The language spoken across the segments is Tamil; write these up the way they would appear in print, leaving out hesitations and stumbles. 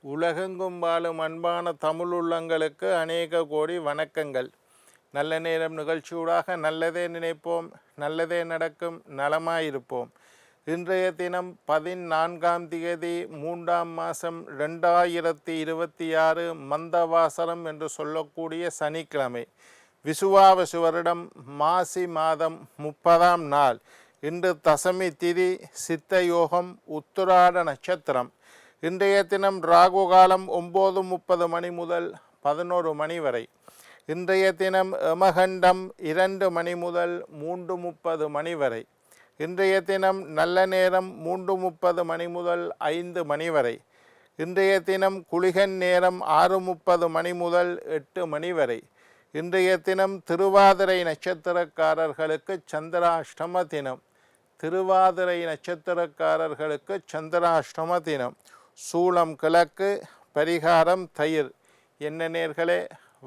உலகெங்கும் வாழும் அன்பான தமிழ் உள்ளங்களுக்கு அநேக கோடி வணக்கங்கள். நல்ல நேரம் நிகழ்ச்சியூடாக நல்லதே நினைப்போம், நல்லதே நடக்கும், நலமாயிருப்போம். இன்றைய தினம் 14ஆம் தேதி 3ஆம் மாதம் 2026 மந்தவாசரம் என்று சொல்லக்கூடிய சனிக்கிழமை. விசுவாவசு வருடம் மாசி மாதம் 30ஆம் நாள். இன்று தசமி திதி, சித்த யோகம், உத்திராட நட்சத்திரம். இன்றைய தினம் ராகு காலம் 9:30 மணி முதல் 11 மணி வரை. இன்றைய தினம் யமகண்டம் 2 மணி முதல் 3:30 மணி வரை. இன்றைய தினம் நல்ல நேரம் 3:30 மணி முதல் 5 மணி வரை. இன்றைய தினம் குளிகன் நேரம் 6:30 மணி முதல் 8 மணி வரை. இன்றைய தினம் திருவாதிரை நட்சத்திரக்காரர்களுக்கு சந்திராஷ்டம தினம். திருவாதிரை நட்சத்திரக்காரர்களுக்கு சந்திராஷ்டம தினம். சூளம் கிழக்கு, பரிகாரம் தயிர். என்ன நேர்களே,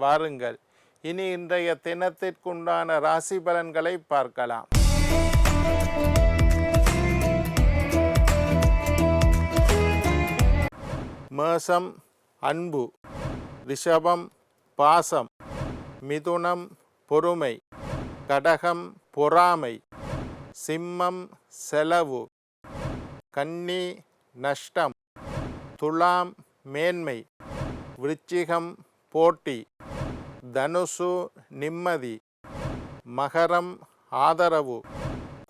வாருங்கள். இனி இன்றைய தினத்திற்குண்டான ராசி பலன்களை பார்க்கலாம். மேஷம் அன்பு, ரிஷபம் பாசம், மிதுனம் பொறுமை, கடகம் பொறாமை, சிம்மம் செலவு, கன்னி நஷ்டம், துலாம் மேன்மை, விருச்சிகம் போட்டி, தனுசு நிம்மதி, மகரம் ஆதரவு,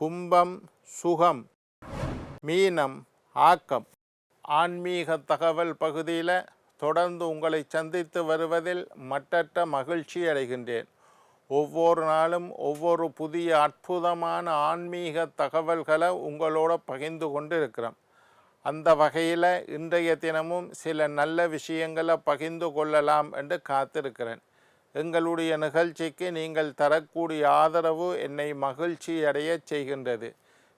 கும்பம் சுகம், மீனம் ஆக்கம். ஆன்மீக தகவல் பகுதியில் தொடர்ந்து உங்களை சந்தித்து வருவதில் மட்டற்ற மகிழ்ச்சி அடைகின்றேன். ஒவ்வொரு நாளும் ஒவ்வொரு புதிய அற்புதமான ஆன்மீக தகவல்களை உங்களோட பகிர்ந்து கொண்டு இருக்கிறோம். அந்த வகையில் இன்றைய தினமும் சில நல்ல விஷயங்களை பகிர்ந்து கொள்ளலாம் என்று காத்திருக்கிறேன். எங்களுடைய நிகழ்ச்சிக்கு நீங்கள் தரக்கூடிய ஆதரவு என்னை மகிழ்ச்சி அடைய செய்கின்றது.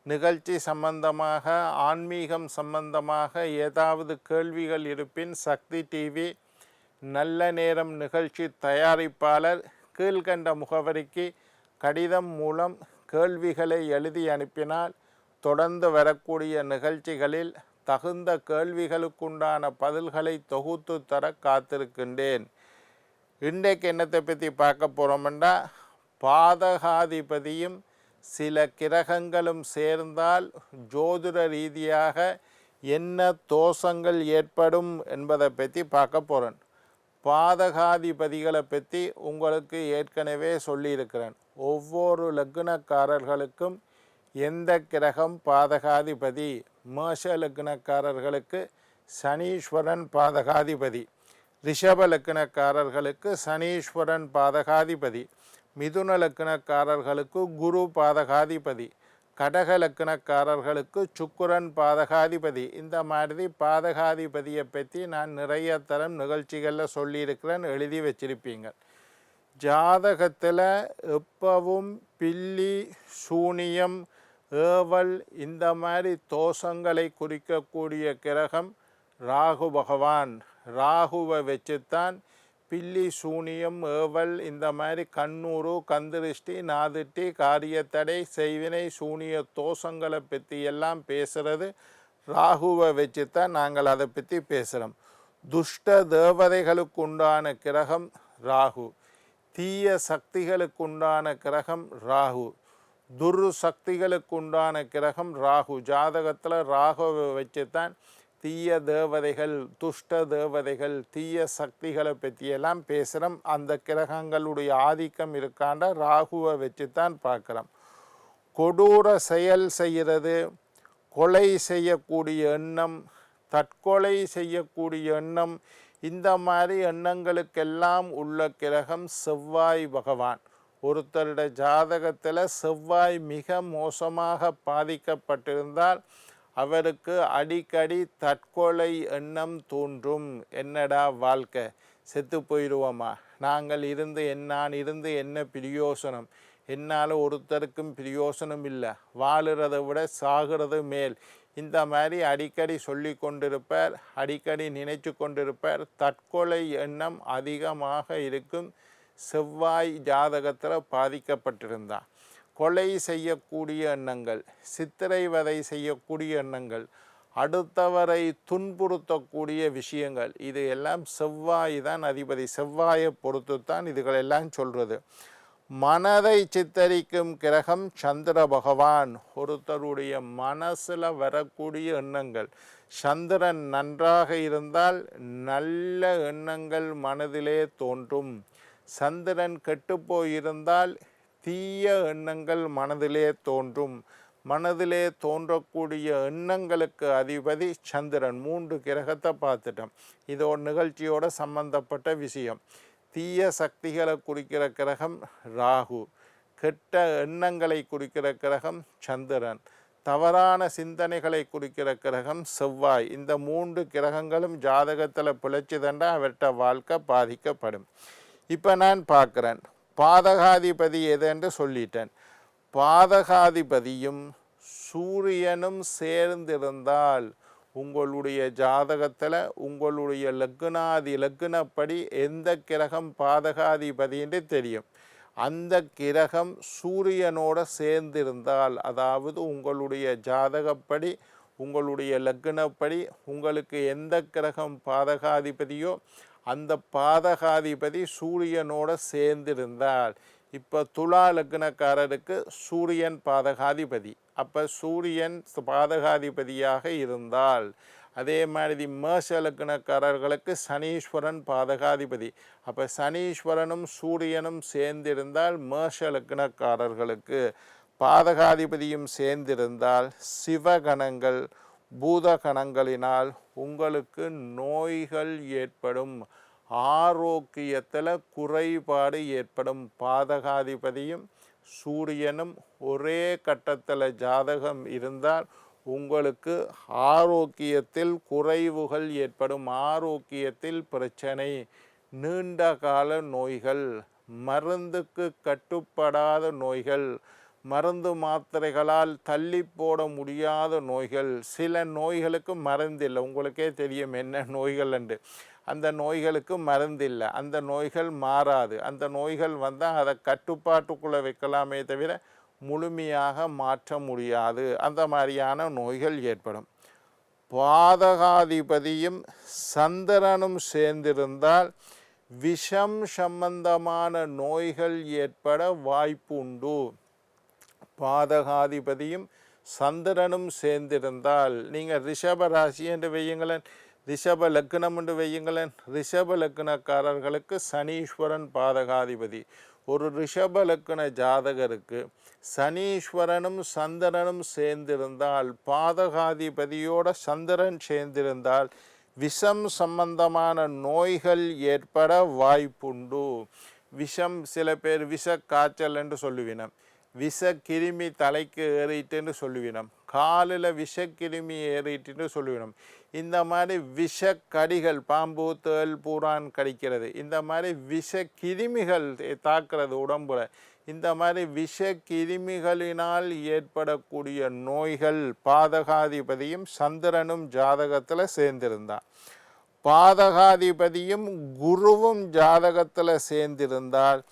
நிகழ்ச்சி சம்பந்தமாக, ஆன்மீகம் சம்பந்தமாக ஏதாவது கேள்விகள் இருப்பின் சக்தி டிவி நல்ல நேரம் நிகழ்ச்சி தயாரிப்பாளர் கீழ்கண்ட முகவரிக்கு கடிதம் மூலம் கேள்விகளை எழுதி அனுப்பினால் தொடர்ந்து வரக்கூடிய நிகழ்ச்சிகளில் தகுந்த கேள்விகளுக்குண்டான பதில்களை தொகுத்து தர காத்திருக்கின்றேன். இன்றைக்கு என்னத்தை பற்றி பார்க்க போகிறோம்னா, பாதகாதிபதியும் சில கிரகங்களும் சேர்ந்தால் ஜோதிட ரீதியாக என்ன தோஷங்கள் ஏற்படும் என்பதை பற்றி பார்க்க போகிறேன். பாதகாதிபதிகளை பற்றி உங்களுக்கு ஏற்கனவே சொல்லியிருக்கிறேன். ஒவ்வொரு லக்னக்காரர்களுக்கும் எந்த கிரகம் பாதகாதிபதி. மேஷ லக்னக்காரர்களுக்கு சனீஸ்வரன் பாதகாதிபதி, ரிஷப லக்னக்காரர்களுக்கு சனீஸ்வரன் பாதகாதிபதி, மிதுன லக்னக்காரர்களுக்கு குரு பாதகாதிபதி, கடக லக்னக்காரர்களுக்கு சுக்கிரன் பாதகாதிபதி. இந்த மாதிரி பாதகாதிபதியை பற்றி நான் நிறைய தரம் நிகழ்ச்சிகளில் சொல்லியிருக்கிறேன், எழுதி வச்சிருப்பீங்க. ஜாதகத்தில் எப்பவும் பில்லி, சூனியம், ஏவல் இந்த மாதிரி தோஷங்களை குறிக்கக்கூடிய கிரகம் ராகு பகவான். ராகுவை வச்சுத்தான் பில்லி, சூனியம், ஏவல் இந்த மாதிரி கண்ணூறு, கந்திருஷ்டி, நாதிட்டி, காரியத்தடை, செய்வினை, சூனிய தோஷங்களை பற்றி எல்லாம் பேசுகிறது ராகுவை வச்சுத்தான் நாங்கள் அதை பற்றி பேசுகிறோம். துஷ்ட தேவதைகளுக்கு உண்டான கிரகம் ராகு, தீய சக்திகளுக்குண்டான கிரகம் ராகு, துரு சக்திகளுக்குண்டான கிரகம் ராகு. ஜாதகத்தில் ராகுவை வச்சுத்தான் தீய தேவதைகள், துஷ்ட தேவதைகள், தீய சக்திகளை பற்றியெல்லாம் பேசுகிறோம். அந்த கிரகங்களுடைய ஆதிக்கம் இருக்காண்ட ராகுவை வச்சுத்தான் பார்க்குறோம். கொடூர செயல் செய்கிறது, கொலை செய்யக்கூடிய எண்ணம், தற்கொலை செய்யக்கூடிய எண்ணம், இந்த மாதிரி எண்ணங்களுக்கெல்லாம் உள்ள கிரகம் செவ்வாய் பகவான். ஒருத்தருடைய ஜாதகத்தில் செவ்வாய் மிக மோசமாக பாதிக்கப்பட்டிருந்தால் அவருக்கு அடிக்கடி தற்கொலை எண்ணம் தோன்றும். என்னடா வாழ்க்கை, செத்து போயிடுவோமா, நான் இருந்து என்ன பிரயோசனம், என்னால் ஒருத்தருக்கும் பிரயோசனம் இல்லை, வாழுறதை விட சாகிறது மேல், இந்த மாதிரி அடிக்கடி சொல்லி கொண்டிருப்பார், அடிக்கடி நினைச்சு கொண்டிருப்பார். தற்கொலை எண்ணம் அதிகமாக இருக்கும் செவ்வாய் ஜாதகத்தில் பாதிக்கப்பட்டிருந்தான். கொலை செய்யக்கூடிய எண்ணங்கள், சித்திரைவதை செய்யக்கூடிய எண்ணங்கள், அடுத்தவரை துன்புறுத்தக்கூடிய விஷயங்கள், இது எல்லாம் செவ்வாய் தான் அதிபதி. செவ்வாயை பொறுத்து தான் இதுகளெல்லாம் சொல்கிறது. மனதை சித்தரிக்கும் கிரகம் சந்திர பகவான். ஒருத்தருடைய மனசில் வரக்கூடிய எண்ணங்கள், சந்திரன் நன்றாக இருந்தால் நல்ல எண்ணங்கள் மனதிலே தோன்றும். சந்திரன் கெட்டுப்போயிருந்தால் தீய எண்ணங்கள் மனதிலே தோன்றும். மனதிலே தோன்றக்கூடிய எண்ணங்களுக்கு அதிபதி சந்திரன். 3 கிரகத்தை பார்த்துட்டோம். இது ஒரு நிகழ்ச்சியோட சம்பந்தப்பட்ட விஷயம். தீய சக்திகளை குறிக்கிற கிரகம் ராகு, கெட்ட எண்ணங்களை குறிக்கிற கிரகம் சந்திரன், தவறான சிந்தனைகளை குறிக்கிற கிரகம் செவ்வாய். இந்த 3 கிரகங்களும் ஜாதகத்தில் பிழைச்சுதண்டா அவர்கிட்ட வாழ்க்கை பாதிக்கப்படும். இப்போ நான் பார்க்குறேன், பாதகாதிபதி எதுன்னு சொல்லிட்டேன். பாதகாதிபதியும் சூரியனும் சேர்ந்திருந்தால் உங்களுடைய ஜாதகத்தில் உங்களுடைய லக்னப்படி எந்த கிரகம் பாதகாதிபதின்னு தெரியும். அந்த கிரகம் சூரியனோட சேர்ந்திருந்தால், அதாவது உங்களுடைய ஜாதகப்படி உங்களுடைய லக்னப்படி உங்களுக்கு எந்த கிரகம் பாதகாதிபதியோ அந்த பாதகாதிபதி சூரியனோட சேர்ந்திருந்தால், இப்போ துலா லக்னக்காரருக்கு சூரியன் பாதகாதிபதி. அப்போ சூரியன் பாதகாதிபதியாக இருந்தால், அதே மாதிரி மேஷ லக்னக்காரர்களுக்கு சனீஸ்வரன் பாதகாதிபதி. அப்போ சனீஸ்வரனும் சூரியனும் சேர்ந்திருந்தால் மேஷ லக்னக்காரர்களுக்கு, பாதகாதிபதியும் சேர்ந்திருந்தால் சிவகணங்கள் பூதகணங்களினால் உங்களுக்கு நோய்கள் ஏற்படும், ஆரோக்கியத்தில் குறைபாடு ஏற்படும். பாதகாதிபதியும் சூரியனும் ஒரே கட்டத்தில் ஜாதகம் இருந்தால் உங்களுக்கு ஆரோக்கியத்தில் குறைவுகள் ஏற்படும். ஆரோக்கியத்தில் பிரச்சனை, நீண்ட கால நோய்கள், மருந்துக்கு கட்டுப்படாத நோய்கள், மருந்து மாத்திரைகளால் தள்ளி போட முடியாத நோய்கள். சில நோய்களுக்கு மருந்தில்லை. உங்களுக்கே தெரியும் என்ன நோய்கள் என்று. அந்த நோய்களுக்கு மருந்தில்லை, அந்த நோய்கள் மாறாது. அந்த நோய்கள் வந்தால் அதை கட்டுப்பாட்டுக்குள்ளே வைக்கலாமே தவிர முழுமையாக மாற்ற முடியாது. அந்த மாதிரியான நோய்கள் ஏற்படும். பாதகாதிபதியும் சந்திரனும் சேர்ந்திருந்தால் விஷம் சம்பந்தமான நோய்கள் ஏற்பட வாய்ப்பு உண்டு. பாதகாதிபதியும் சந்திரனும் சேர்ந்திருந்தால், நீங்கள் ரிஷப ராசி என்று வையுங்களேன், ரிஷப லக்னம் என்று வையுங்களேன். ரிஷப லக்னக்காரர்களுக்கு சனீஸ்வரன் பாதகாதிபதி. ஒரு ரிஷப லக்ன ஜாதகருக்கு சனீஸ்வரனும் சந்திரனும் சேர்ந்திருந்தால், பாதகாதிபதியோட சந்திரன் சேர்ந்திருந்தால் விஷம் சம்பந்தமான நோய்கள் ஏற்பட வாய்ப்புண்டு. விஷம், சில பேர் விஷ காய்ச்சல் என்று சொல்லுவினம், விஷ கிருமி தலைக்கு ஏறிட்டுன்னு சொல்லுவினம், காலில் விஷக்கிருமி ஏறிட்டுன்னு சொல்லுவினம். இந்த மாதிரி விஷ கடிகள், பாம்பு தேள் பூரான் கடிக்கிறது, இந்த மாதிரி விஷ கிருமிகள் தாக்குறது உடம்புல. இந்த மாதிரி விஷ கிருமிகளினால் ஏற்படக்கூடிய நோய்கள் பாதகாதிபதியும் சந்திரனும் ஜாதகத்தில் சேர்ந்திருந்தார். பாதகாதிபதியும் குருவும் ஜாதகத்தில் சேர்ந்திருந்தால்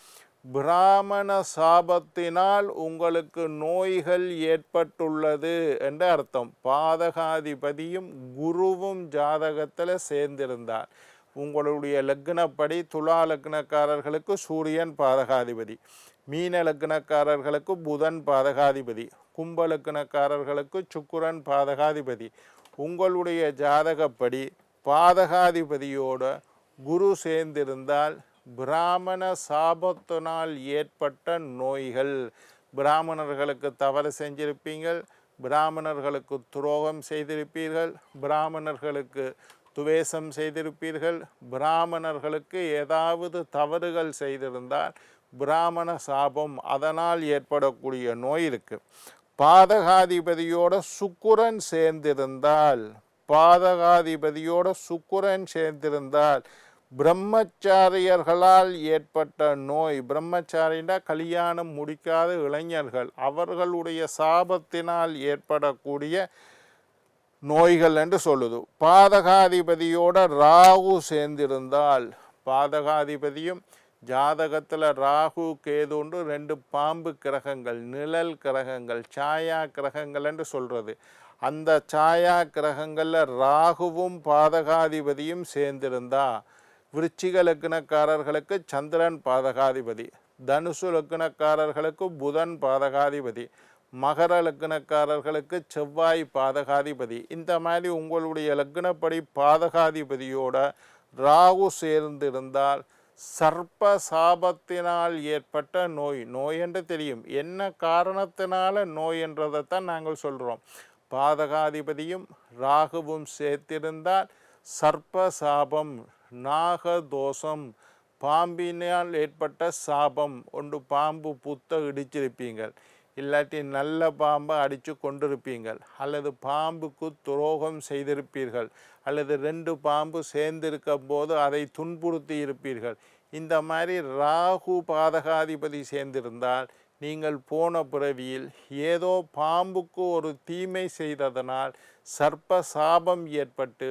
பிராமண சாபத்தினால் உங்களுக்கு நோய்கள் ஏற்பட்டுள்ளது என்று அர்த்தம். பாதகாதிபதியும் குருவும் ஜாதகத்தில் சேர்ந்திருந்தார். உங்களுடைய லக்னப்படி துலா லக்னக்காரர்களுக்கு சூரியன் பாதகாதிபதி, மீன லக்னக்காரர்களுக்கு புதன் பாதகாதிபதி, கும்ப லக்னக்காரர்களுக்கு சுக்கிரன் பாதகாதிபதி. உங்களுடைய ஜாதகப்படி பாதகாதிபதியோட குரு சேர்ந்திருந்தால் பிராமண சாபத்தினால் ஏற்பட்ட நோய்கள், பிராமணர்களுக்கு தவறு செஞ்சிருப்பீங்கள், பிராமணர்களுக்கு துரோகம் செய்திருப்பீர்கள், பிராமணர்களுக்கு துவேஷம் செய்திருப்பீர்கள், பிராமணர்களுக்கு ஏதாவது தவறுகள் செய்திருந்தால் பிராமண சாபம், அதனால் ஏற்படக்கூடிய நோய் இருக்குது. பாதகாதிபதியோட சுக்கிரன் சேர்ந்திருந்தால், பாதகாதிபதியோட சுக்கிரன் சேர்ந்திருந்தால் பிரம்மச்சாரியர்களால் ஏற்பட்ட நோய், பிரம்மச்சாரினா கல்யாணம் முடிக்காத இளைஞர்கள், அவர்களுடைய சாபத்தினால் ஏற்படக்கூடிய நோய்கள் என்று சொல்லுது. பாதகாதிபதியோட ராகு சேர்ந்திருந்தால், பாதகாதிபதியும் ஜாதகத்தில் ராகு கேதுண்டு 2 பாம்பு கிரகங்கள், நிழல் கிரகங்கள், சாயா கிரகங்கள் என்று சொல்கிறது. அந்த சாயா கிரகங்களில் ராகுவும் பாதகாதிபதியும் சேர்ந்திருந்தா விருச்சிக லக்னக்காரர்களுக்கு சந்திரன் பாதகாதிபதி, தனுசு லக்னக்காரர்களுக்கு புதன் பாதகாதிபதி, மகர லக்னக்காரர்களுக்கு செவ்வாய் பாதகாதிபதி. இந்த மாதிரி உங்களுடைய லக்னப்படி பாதகாதிபதியோட ராகு சேர்ந்திருந்தால் சர்ப்ப சாபத்தினால் ஏற்பட்ட நோய் என்று தெரியும். என்ன காரணத்தினால நோய் என்றதைத்தான் நாங்கள் சொல்கிறோம். பாதகாதிபதியும் ராகுவும் சேர்த்திருந்தால் சர்ப்ப சாபம், நாகதோஷம், பாம்பினால் ஏற்பட்ட சாபம். ஒன்று பாம்பு புத்த இடிச்சிருப்பீங்கள், இல்லாட்டி நல்ல பாம்பை அடித்து கொண்டிருப்பீங்கள், அல்லது பாம்புக்கு துரோகம் செய்திருப்பீர்கள், அல்லது 2 பாம்பு சேர்ந்திருக்கும் போது அதை துன்புறுத்தி இருப்பீர்கள். இந்த மாதிரி ராகு பாதகாதிபதி சேர்ந்திருந்தால் நீங்கள் போன பிறவியில் ஏதோ பாம்புக்கு ஒரு தீமை செய்ததனால் சர்ப்ப சாபம் ஏற்பட்டு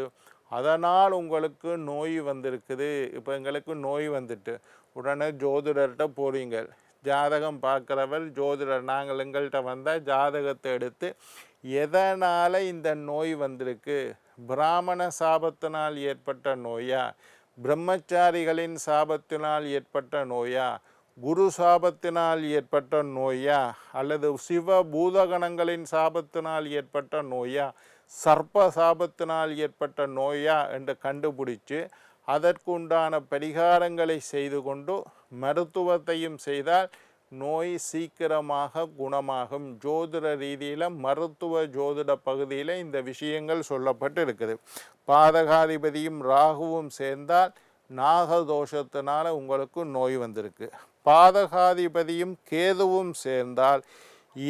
அதனால் உங்களுக்கு நோய் வந்திருக்குது. இப்போ எங்களுக்கு நோய் வந்துட்டு உடனே ஜோதிடர்கிட்ட போகிறீங்க. ஜாதகம் பார்க்குறவர் ஜோதிடர், நாங்கள் எங்கள்கிட்ட வந்தால் ஜாதகத்தை எடுத்து எதனால் இந்த நோய் வந்திருக்கு, பிராமண சாபத்தினால் ஏற்பட்ட நோயா, பிரம்மச்சாரிகளின் சாபத்தினால் ஏற்பட்ட நோயா, குரு சாபத்தினால் ஏற்பட்ட நோயா, அல்லது சிவ பூதகணங்களின் சாபத்தினால் ஏற்பட்ட நோயா, சர்ப்ப சாபத்தினால் ஏற்பட்ட நோயா என்று கண்டுபிடிச்சு அதற்குண்டான பரிகாரங்களை செய்து கொண்டு மருத்துவத்தையும் செய்தால் நோய் சீக்கிரமாக குணமாகும். ஜோதிட ரீதியில் மருத்துவ ஜோதிட பகுதியில் இந்த விஷயங்கள் சொல்லப்பட்டு இருக்குது. பாதகாதிபதியும் ராகுவும் சேர்ந்தால் நாகதோஷத்தினால உங்களுக்கு நோய் வந்திருக்கு. பாதகாதிபதியும் கேதுவும் சேர்ந்தால்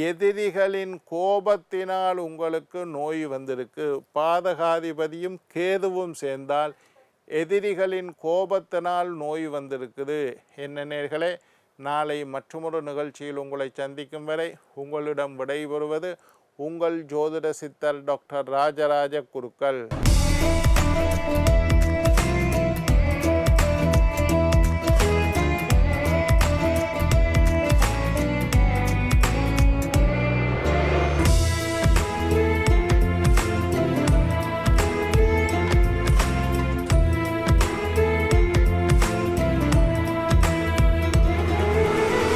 எதிரிகளின் கோபத்தினால் உங்களுக்கு நோய் வந்திருக்கு. பாதகாதிபதியும் கேதுவும் சேர்ந்தால் எதிரிகளின் கோபத்தினால் நோய் வந்திருக்குது. என்ன நேயர்களே, நாளை மற்றொரு நிகழ்ச்சியில் உங்களை சந்திக்கும் வரை உங்களிடம் விடைபெறுவது உங்கள் ஜோதிட சித்தர் டாக்டர் ராஜராஜ குருக்கள்.